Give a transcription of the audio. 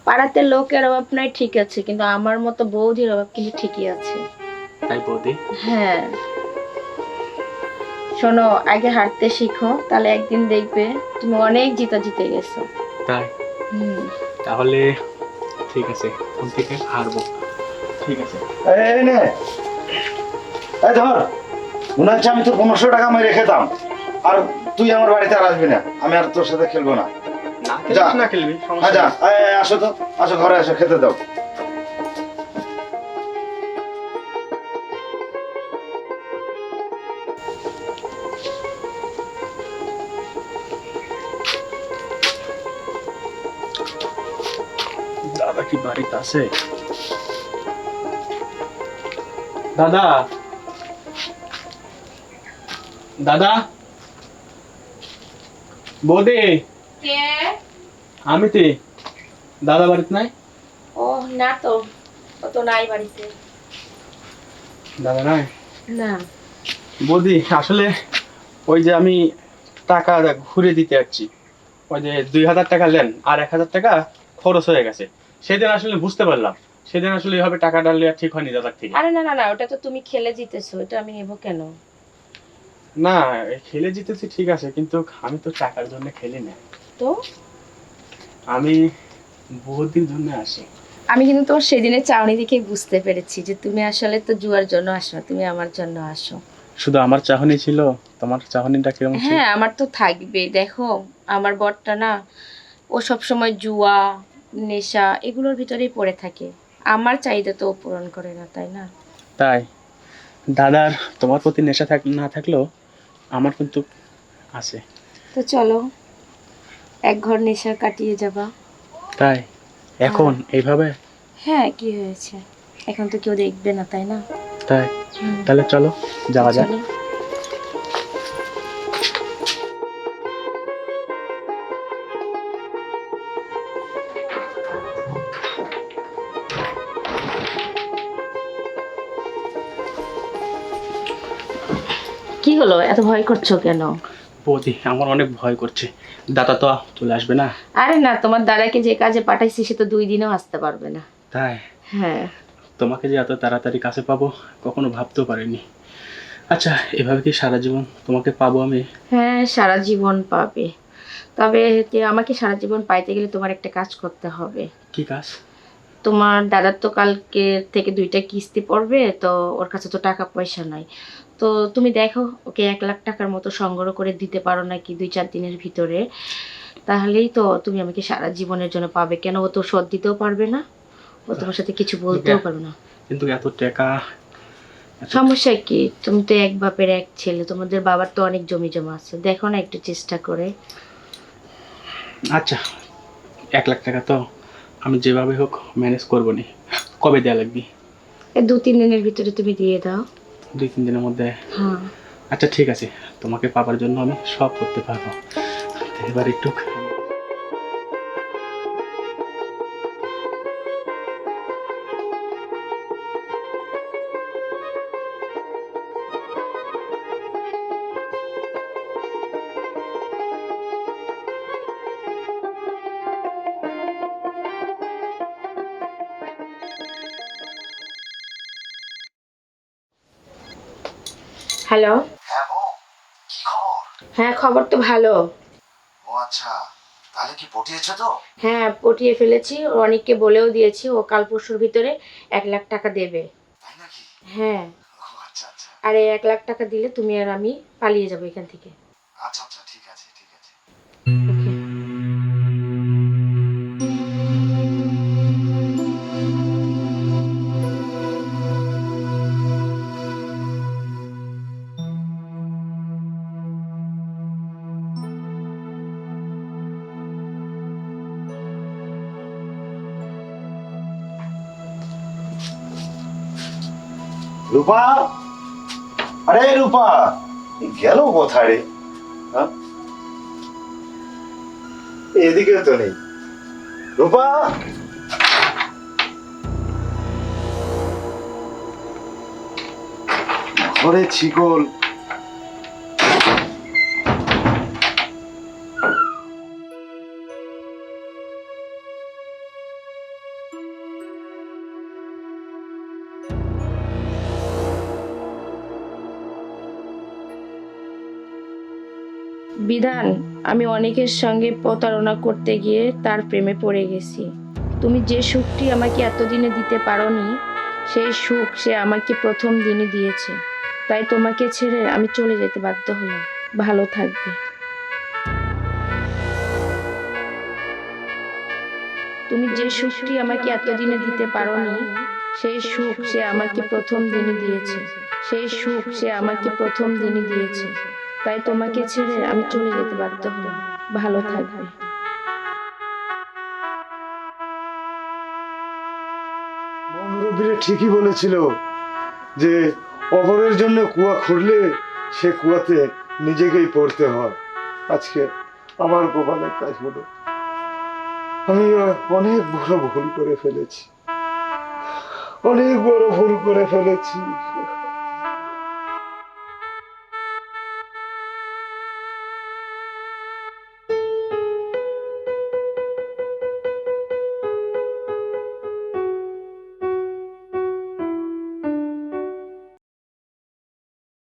পাড়াতে লোকের অভাব নাই ঠিক আছে, কিন্তু আমার মতো বৌদির অভাব কিন্তু ঠিকই আছে। তাই বৌদি? হ্যাঁ, শোনো, আগে হাঁটতে শিখো, তাহলে একদিন দেখবে তুমি অনেক জিতে গেছো। তাই? হুম। তাহলে ঠিক আছে, এখন থেকে হারবো। ঠিক আছে। এই নে, এই ধর, মনে হচ্ছে আমি তোর 1500 টাকা আমি রেখে দাম, আর তুই আমার বাড়িতে আর আসবি না, আমি আর তোর সাথে খেলবো না। না খেলবি, হ্যাঁ যা, আসো তো, আসো ঘরে আসো, খেতে দাও। দাদা কি বাড়িতে আছে? দাদা, দাদা, বৌদি, কে? আমি তে দাদা বাড়িতে নাই? ও না তো, ও তো নাই বাড়িতে। দাদা নাই? না। বৌদি আসলে ওই যে আমি টাকা ঘুরে দিতে যাচ্ছি, ওই যে 2000 টাকা নেন আর 1000 টাকা খরচ হয়ে গেছে। সেদিন আসলে বুঝতে পারলাম, সেদিন আসলে এইভাবে টাকা ডাললে ঠিক হয়নি দাদার থেকে। আরে না না না, ওটা তো তুমি খেলে জিতেছো, ওটা আমি নেবো কেন? না, খেলে জিতেছি ঠিক আছে, কিন্তু আমি তো টাকার জন্য খেলি না, তো আমি বৌদির জন্য আসি। আমি কিন্তু তোমার সেদিনের চাউনি দেখে বুঝতে পেরেছি যে তুমি আসলে তো জুয়ার জন্য আসো না, তুমি আমার জন্য আসো। শুধু আমার চাহনি ছিল, তোমার চাহনিটা কিরকম ছিল? হ্যাঁ, আমার তো থাকবে। দেখো, আমার বরটা না, ও সব সময় জুয়া, নেশা এগুলোর ভিতরেই পড়ে থাকে। আমার চাহিদা তো ও পূরণ করে না, তাই না? তাই দাদার তোমার প্রতি নেশা না থাকলেও আমার কিন্তু আছে। তো চলো, এক ঘর নেশা কাটিয়ে যাবা। তাই এখন এইভাবে? হ্যাঁ, কি হয়েছে? এখন তো কেউ দেখবে না, তাই না? তাই হুম, তাহলে চলো যাওয়া যাক। চলো। কি হলো, এত ভয় করছো কেন? বৌদি আমার অনেক ভয় করছে, দাদা তো চলে আসবে না। আরে না, তোমার দাদাকে যে কাজে পাঠাইছি সে তো 2 দিনেও আসতে পারবে না। তাই হ্যাঁ। তোমাকে যে এত তাড়াতাড়ি কাছে পাবো কখনো ভাবতেও পারিনি। আচ্ছা, এভাবে কি সারা জীবন তোমাকে পাবো আমি? হ্যাঁ, সারা জীবন পাবে। তবে যে আমাকে সারা জীবন পাইতে গেলে তোমার একটা কাজ করতে হবে। কি কাজ? তোমার দাদার তো কালকে থেকে 2টা কিস্তি পড়বে, তো ওর কাছে তো টাকা পয়সা নাই। তো তুমি দেখো, ওকে 1 লাখ টাকার মতো সংগ্রহ করে দিতে পারো নাকি 2-4 দিনের ভিতরে। তাহলেই তো তুমি আমাকে সারা জীবনের জন্য পাবে। কেন, ও তো শোধ দিতেও পারবে না, ও তোমার সাথে কিছু বলতেও পারবে না। কিন্তু এত টাকা সমস্যা কি? তুমি তো এক বাপের এক ছেলে, তোমাদের বাবার তো অনেক জমি জমা আছে, দেখো না একটু চেষ্টা করে। আচ্ছা, 1 লাখ টাকা তো আমি যেভাবে হোক ম্যানেজ করবো নি। কবে দেয়া লাগবে? এই 2-3 দিনের ভিতরে তুমি দিয়ে দাও। 2-3 দিনের মধ্যে? হ্যাঁ। আচ্ছা ঠিক আছে, তোমাকে পাবার জন্য আমি সব করতে পারবো। এবার একটু হ্যালো। হ্যাঁ বউ, কি খবর? হ্যাঁ, খবর তো ভালো। ও আচ্ছা, তাহলে কি পটিয়েছো তো? হ্যাঁ, পটিয়ে ফেলেছি, অনেককে বলেও দিয়েছি, ও কাল পরশুর ভিতরে 1 লাখ টাকা দেবে। তাই নাকি? হ্যাঁ। ও আচ্ছা আচ্ছা, আর এই 1 লাখ টাকা দিলে তুমি আর আমি পালিয়ে যাবো এখান থেকে। আচ্ছা আচ্ছা, ঠিক আছে ঠিক আছে। ওকে। রূপা, আরে রূপা, গেল কোথায় রে? হ্যাঁ, এদিকেও তো নেই। রূপা, ঘরে ছিকল। বিধান, আমি অনেকের সঙ্গে প্রতারণা করতে গিয়ে তার প্রেমে পড়ে গেছি। তুমি যে সুখটি আমাকে এতদিনে দিতে পারোনি, সেই সুখ সে আমাকে প্রথম দিনই দিয়েছে। তাই তোমাকে ছেড়ে আমি চলে যেতে বাধ্য হলাম। ভালো থাকবে। তুমি যে সুখটি আমাকে এতদিনে দিতে পারোনি, সেই সুখ সে আমাকে প্রথম দিনই দিয়েছে। সেই সুখ সে আমাকে প্রথম দিনই দিয়েছে। তাই তোমাকে ছেড়ে আমি চলে যেতে বাধ্য হলাম। ভালো থাকবে। মুরব্বীরা ঠিকই বলেছিল যে অপরের জন্য কুয়া খুঁড়লে সে কুয়াতে নিজেকেই পড়তে হয়। আজকে আমার কপালে তাই হলো। আমি অনেক বড় ভুল করে ফেলেছি, অনেক বড় ভুল করে ফেলেছি।